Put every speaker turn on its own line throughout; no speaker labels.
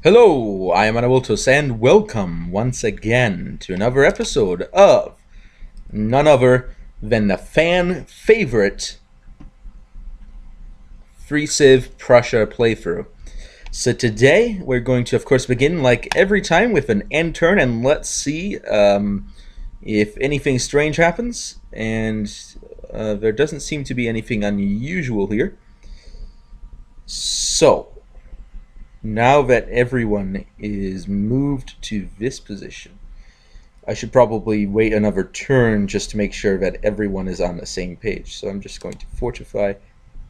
Hello, I am Anaboltos, and welcome once again to another episode of none other than the fan favorite Freeciv Prussia playthrough. So today we're going to, of course, begin like every time with an end turn, and let's see if anything strange happens. And there doesn't seem to be anything unusual here. So now that everyone is moved to this position, I should probably wait another turn just to make sure that everyone is on the same page. So I'm just going to fortify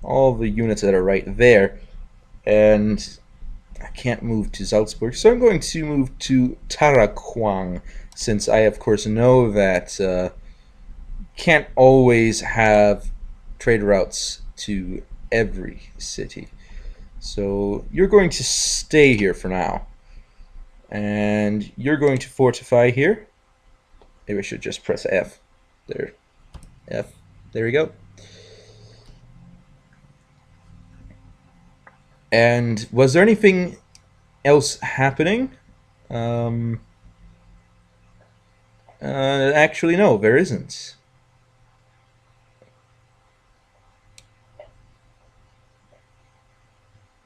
all the units that are right there. And I can't move to Salzburg, so I'm going to move to Tarakwang, since I, of course, know that can't always have trade routes to every city. So you're going to stay here for now. And you're going to fortify here. Maybe I should just press F. There. F. There we go. And was there anything else happening? Actually, no, there isn't.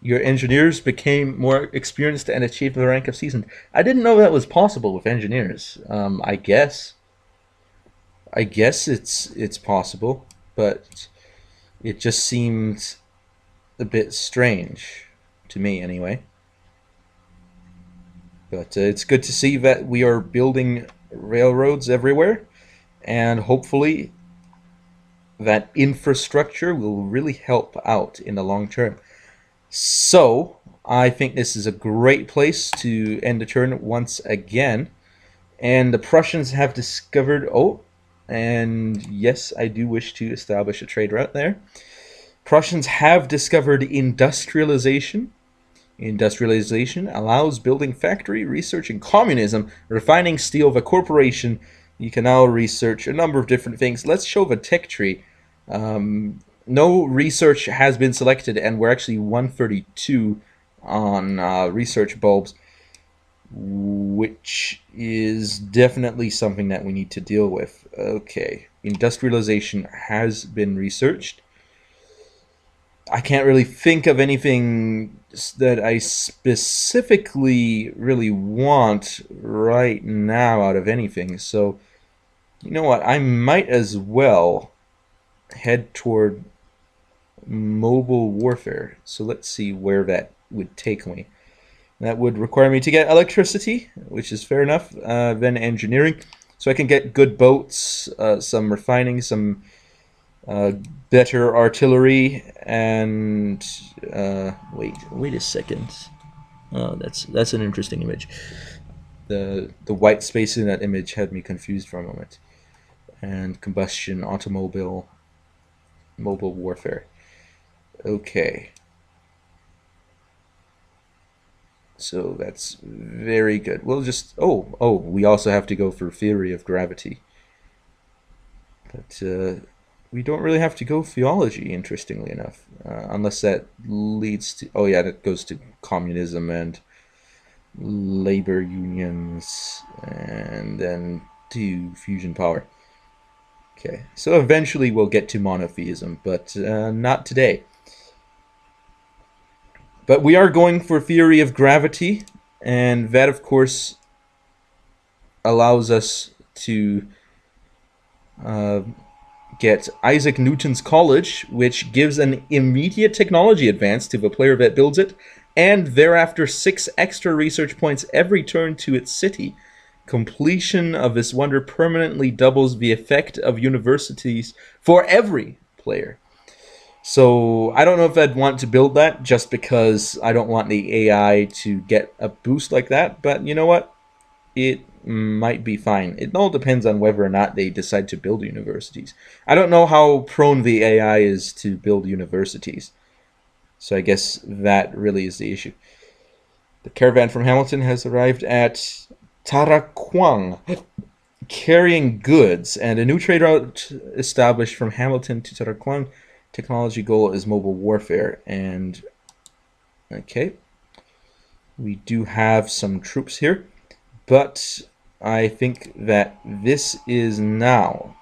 Your engineers became more experienced and achieved the rank of seasoned. I didn't know that was possible with engineers. I guess it's possible, but it just seemed a bit strange to me anyway. But it's good to see that we are building railroads everywhere, and hopefully that infrastructure will really help out in the long term. So I think this is a great place to end the turn once again. And the Prussians have discovered, and yes, I do wish to establish a trade route there. Prussians have discovered industrialization. Industrialization allows building factory, researching communism, refining steel, the corporation. You can now research a number of different things. Let's show the tech tree. No research has been selected, and we're actually 132 on research bulbs, which is definitely something that we need to deal with. Okay, industrialization has been researched. I can't really think of anything that I specifically really want right now out of anything. So, you know what? I might as well head toward mobile warfare. So let's see where that would take me. That would require me to get electricity, which is fair enough. Then engineering, so I can get good boats, some refining, some better artillery, and wait a second. Oh, that's an interesting image. The white space in that image had me confused for a moment. And combustion, automobile, mobile warfare. Okay. So that's very good. We'll just we also have to go for theory of gravity. But we don't really have to go theology, interestingly enough, unless that leads to that goes to communism and labor unions, and then to fusion power. Okay, so eventually we'll get to monotheism, but not today. But we are going for theory of gravity, and that, of course, allows us to get Isaac Newton's College, which gives an immediate technology advance to the player that builds it, and thereafter 6 extra research points every turn to its city. Completion of this wonder permanently doubles the effect of universities for every player. So I don't know if I'd want to build that, just because I don't want the AI to get a boost like that, but you know what? It might be fine. It all depends on whether or not they decide to build universities. I don't know how prone the AI is to build universities. So I guess that really is the issue. The caravan from Hamilton has arrived at Tarakwang, carrying goods, and a new trade route established from Hamilton to Tarakwang. Technology goal is mobile warfare, and okay. We do have some troops here, but I think that this is now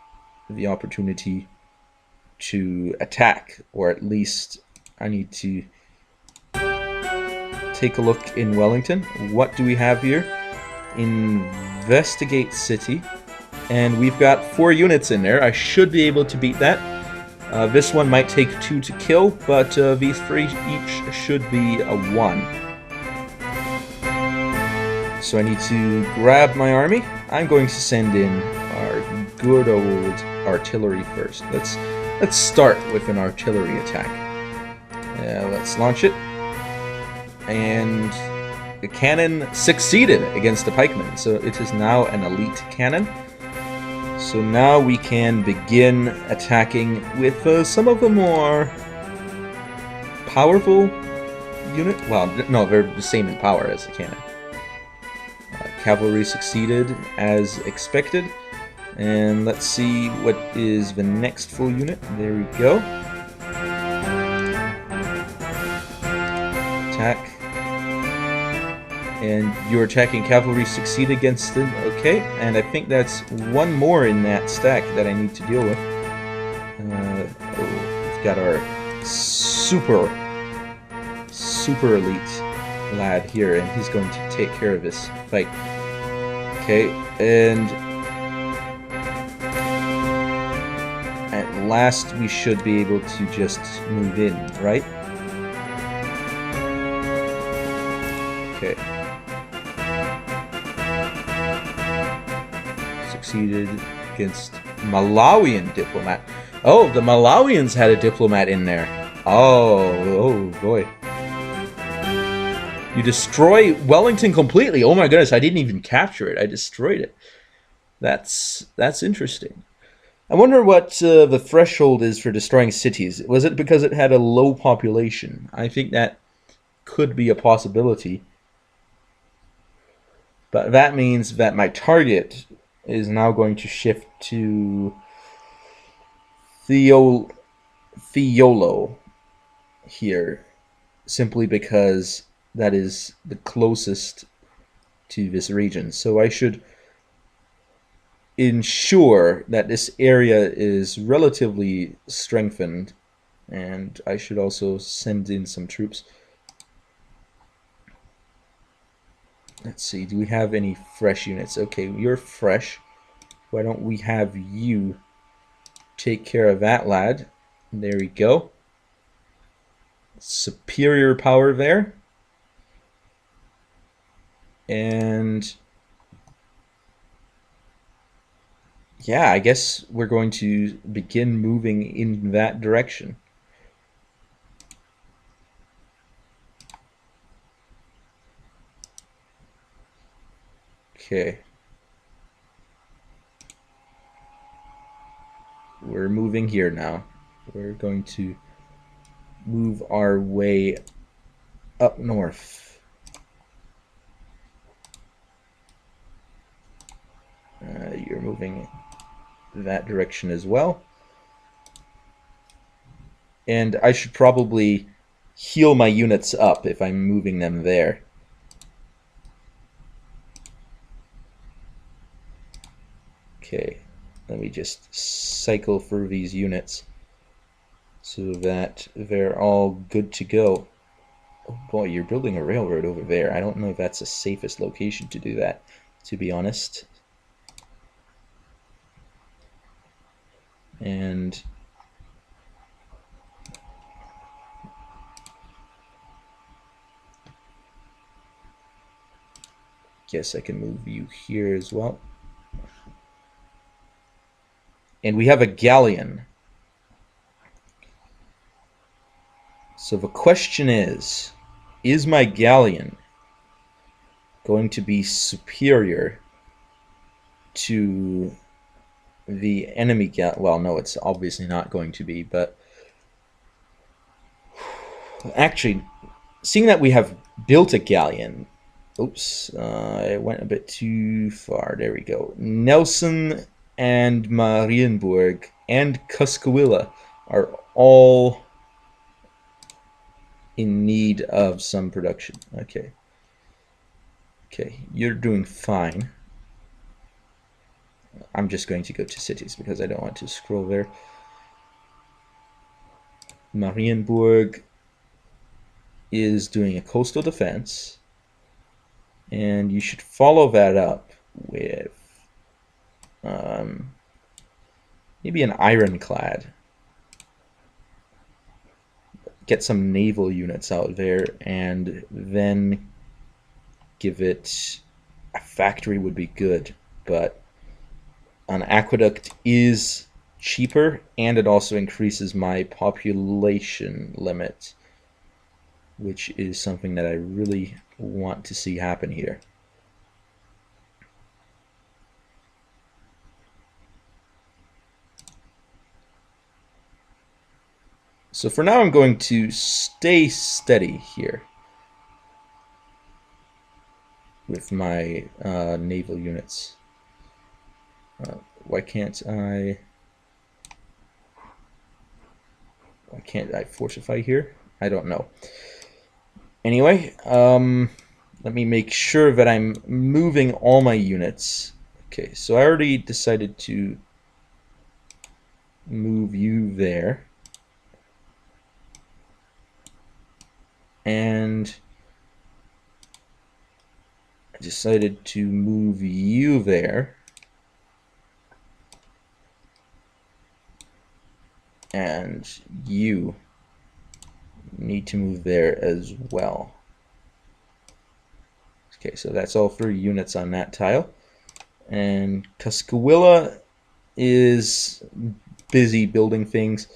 the opportunity to attack, or at least I need to take a look in Wellington. What do we have here? Investigate city, and we've got 4 units in there. I should be able to beat that. This one might take 2 to kill, but these 3 each should be a 1. So I need to grab my army. I'm going to send in our good old artillery first. Let's start with an artillery attack. Let's launch it. And the cannon succeeded against the pikemen, so it is now an elite cannon. So now we can begin attacking with some of the more powerful unit. Well, no, they're the same in power as the cannon. Cavalry succeeded as expected. And let's see what is the next full unit. There we go. Attack. And your attacking cavalry succeed against them. Okay, and I think that's 1 more in that stack that I need to deal with. We've got our super elite lad here, and he's going to take care of this fight. Okay, and at last we should be able to just move in, right? Okay. Succeeded against Malawian diplomat. Oh, the Malawians had a diplomat in there. Oh boy. You destroy Wellington completely. Oh my goodness, I didn't even capture it. I destroyed it. That's interesting. I wonder what the threshold is for destroying cities. Was it because it had a low population? I think that could be a possibility. But that means that my target is now going to shift to Theolo here, simply because that is the closest to this region. So I should ensure that this area is relatively strengthened, and I should also send in some troops. Let's see, do we have any fresh units? Okay, you're fresh. Why don't we have you take care of that lad? There we go. Superior power there. And yeah, I guess we're going to begin moving in that direction. Okay. We're moving here now. We're going to move our way up north. You're moving that direction as well. And I should probably heal my units up if I'm moving them there. Okay, let me just cycle through these units so that they're all good to go. Oh boy, you're building a railroad over there. I don't know if that's the safest location to do that, to be honest. And guess I can move you here as well. And we have a galleon. So the question is my galleon going to be superior to the enemy galleon? Well, no, it's obviously not going to be, but actually, seeing that we have built a galleon, oops, I went a bit too far. There we go. Nelson and Marienburg and Cuscahuila are all in need of some production. Okay. Okay, you're doing fine. I'm just going to go to cities because I don't want to scroll there. Marienburg is doing a coastal defense, and you should follow that up with maybe an ironclad. Get some naval units out there, and then give it a factory would be good, but an aqueduct is cheaper, and it also increases my population limit, which is something that I really want to see happen here. So for now, I'm going to stay steady here with my naval units. Why can't I fortify here? I don't know. Anyway, let me make sure that I'm moving all my units. Okay, so I already decided to move you there. And I decided to move you there. And you need to move there as well. Okay, so that's all 3 units on that tile. And Tuscaloosa is busy building things,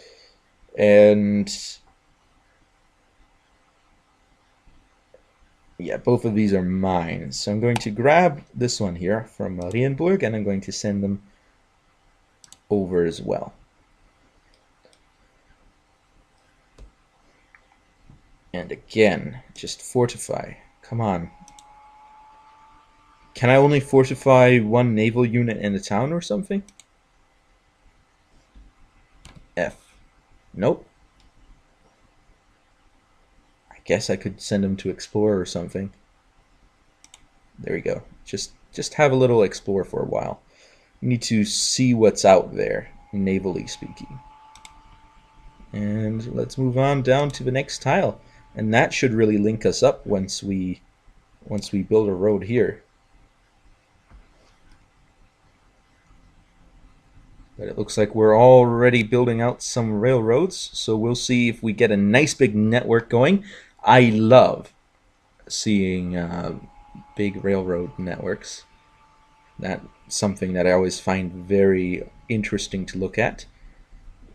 and yeah, both of these are mine. So I'm going to grab this one here from Marienburg, and I'm going to send them over as well. And again, just fortify. Come on. Can I only fortify 1 naval unit in a town or something? F. Nope. I guess I could send them to explore or something. There we go. Just have a little explore for a while. You need to see what's out there, navally speaking. And let's move on down to the next tile. And that should really link us up once we build a road here. But it looks like we're already building out some railroads, so we'll see if we get a nice big network going. I love seeing big railroad networks. That's something that I always find very interesting to look at.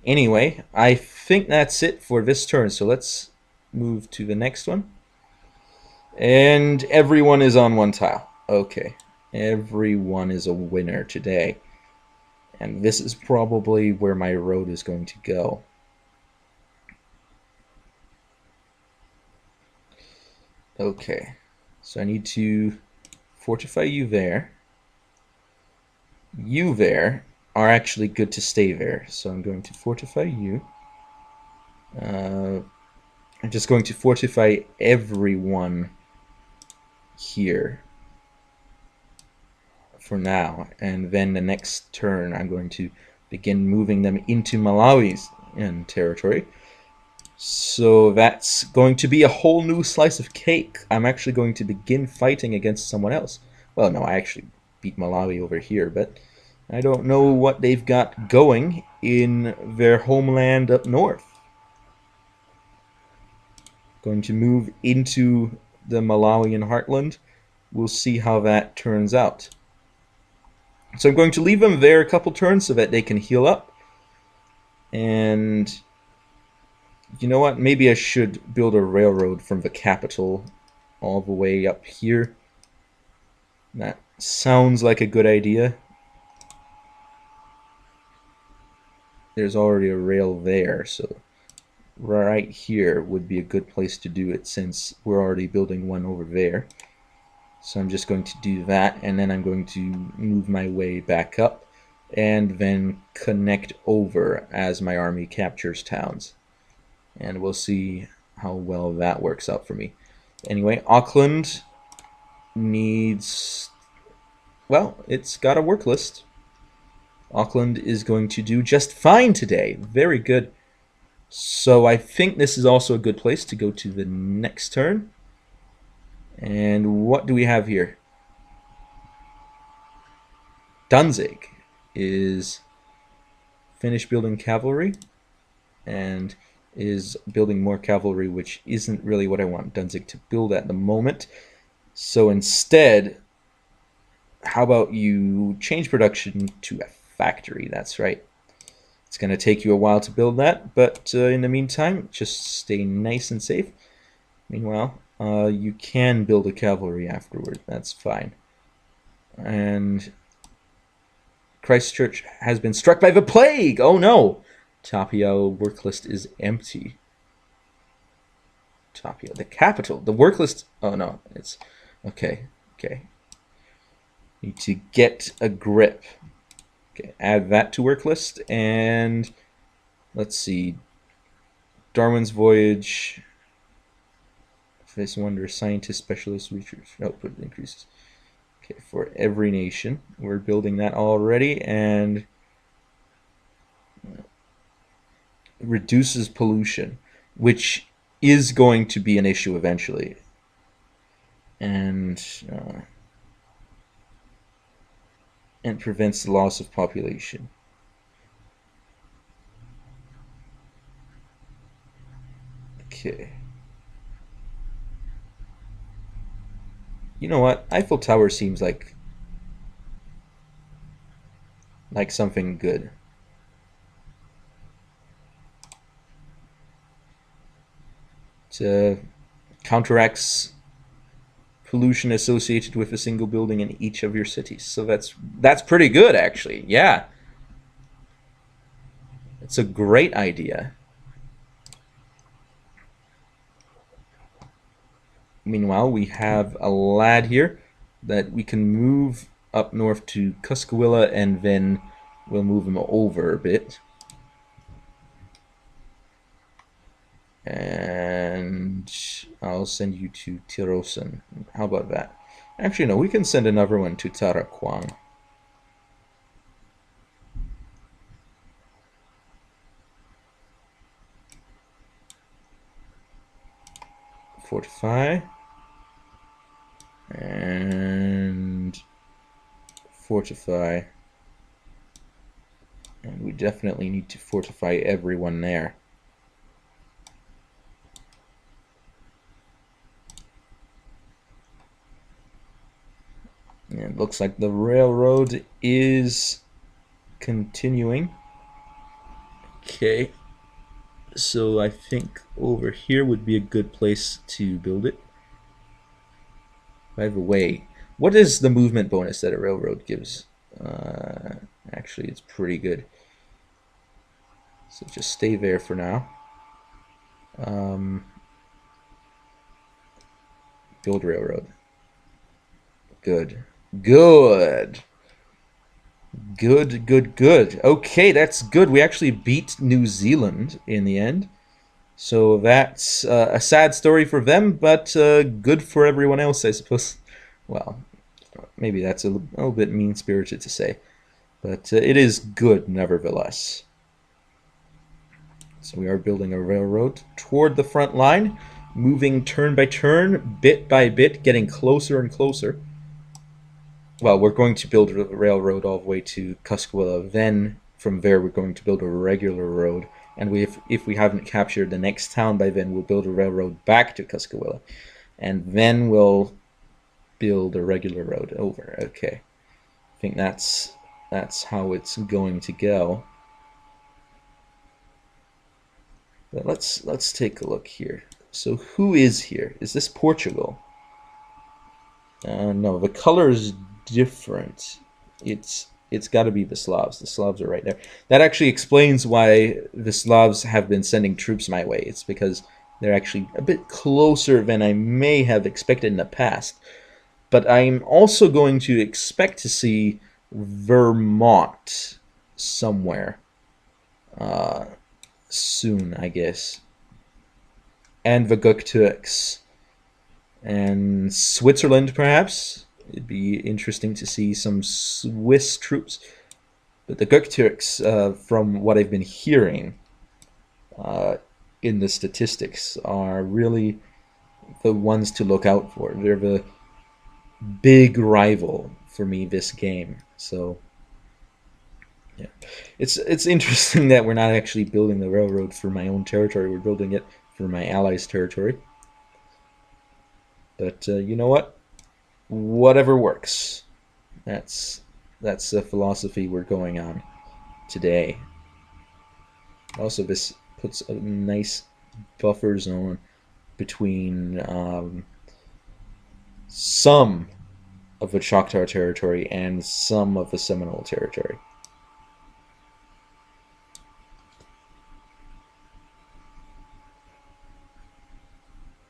Anyway, I think that's it for this turn, so let's move to the next one. And everyone is on 1 tile. Okay, everyone is a winner today. And this is probably where my road is going to go. Okay, so I need to fortify you there. You there are actually good to stay there, so I'm going to fortify you. I'm just going to fortify everyone here for now, and then the next turn I'm going to begin moving them into Malawi's territory. So that's going to be a whole new slice of cake. I'm actually going to begin fighting against someone else. Well, no, I actually beat Malawi over here, but I don't know what they've got going in their homeland up north. Going to move into the Malawian heartland. We'll see how that turns out. So I'm going to leave them there a couple turns so that they can heal up. And you know what? Maybe I should build a railroad from the capital all the way up here. That sounds like a good idea. There's already a rail there, so right here would be a good place to do it since we're already building one over there. So I'm just going to do that, and then I'm going to move my way back up and then connect over as my army captures towns. And we'll see how well that works out for me. Anyway, Auckland needs... Well, it's got a work list. Auckland is going to do just fine today. Very good. So I think this is also a good place to go to the next turn. And what do we have here? Danzig is finished building cavalry and is building more cavalry, which isn't really what I want Danzig to build at the moment. So instead, how about you change production to a factory? That's right. It's going to take you a while to build that, but in the meantime, just stay nice and safe. Meanwhile, you can build a cavalry afterward. That's fine. And Christchurch has been struck by the plague. Oh no! Tapio work list is empty. Tapio, the capital. The work list. Oh no, it's okay. Okay. Need to get a grip. Okay, add that to work list, and let's see. Darwin's Voyage. Face Wonder, Scientist, Specialist, Research output increases. Okay, for every nation. We're building that already, and reduces pollution, which is going to be an issue eventually. And prevents the loss of population. Okay. You know what? Eiffel Tower seems like something good. It counteracts pollution associated with a single building in each of your cities. So that's pretty good, actually. Yeah. It's a great idea. Meanwhile, we have a lad here that we can move up north to Cuscahuilla, and then we'll move him over a bit. And I'll send you to Tirosan. How about that? Actually, no, we can send another one to Tarakwang. Fortify. And fortify. And we definitely need to fortify everyone there. And it looks like the railroad is continuing. Okay. So I think over here would be a good place to build it. By the way, what is the movement bonus that a railroad gives? Actually, it's pretty good. So just stay there for now. Build railroad. Good. Good. Good, good, good. Okay, that's good. We actually beat New Zealand in the end. So that's a sad story for them, but good for everyone else, I suppose. Well, maybe that's a little bit mean-spirited to say, but it is good nevertheless. So we are building a railroad toward the front line, moving turn by turn, bit by bit, getting closer and closer. Well, we're going to build a railroad all the way to Cuscahuilla. Then from there, we're going to build a regular road. And if we haven't captured the next town by then, we'll build a railroad back to Cuscahuilla. And then we'll build a regular road over. Okay. I think that's how it's going to go. But let's take a look here. So who is here? Is this Portugal? No, the color is different. It's got to be the Slavs. The Slavs are right there. That actually explains why the Slavs have been sending troops my way. It's because they're actually a bit closer than I may have expected in the past. But I'm also going to expect to see Vermont somewhere soon, I guess. And the Gukturks. and Switzerland, perhaps. It'd be interesting to see some Swiss troops. But the Göktürks, from what I've been hearing uh, in the statistics, are really the ones to look out for. They're the big rival for me this game. So yeah, it's interesting that we're not actually building the railroad for my own territory. We're building it for my allies' territory. But you know what? Whatever works. That's that's the philosophy we're going on today. Also, this puts a nice buffer zone between some of the Choctaw territory and some of the Seminole territory.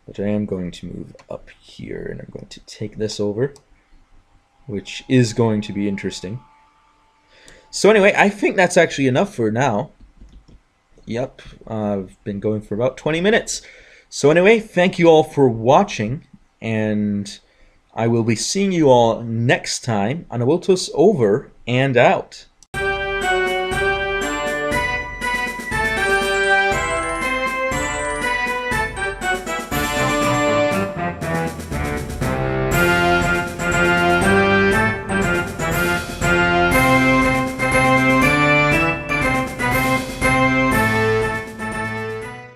But I am going to move up here, and I'm going to take this over, which is going to be interesting. So anyway, I think that's actually enough for now. Yep, I've been going for about 20 minutes. So anyway, thank you all for watching, and I will be seeing you all next time on Awiltos over and out.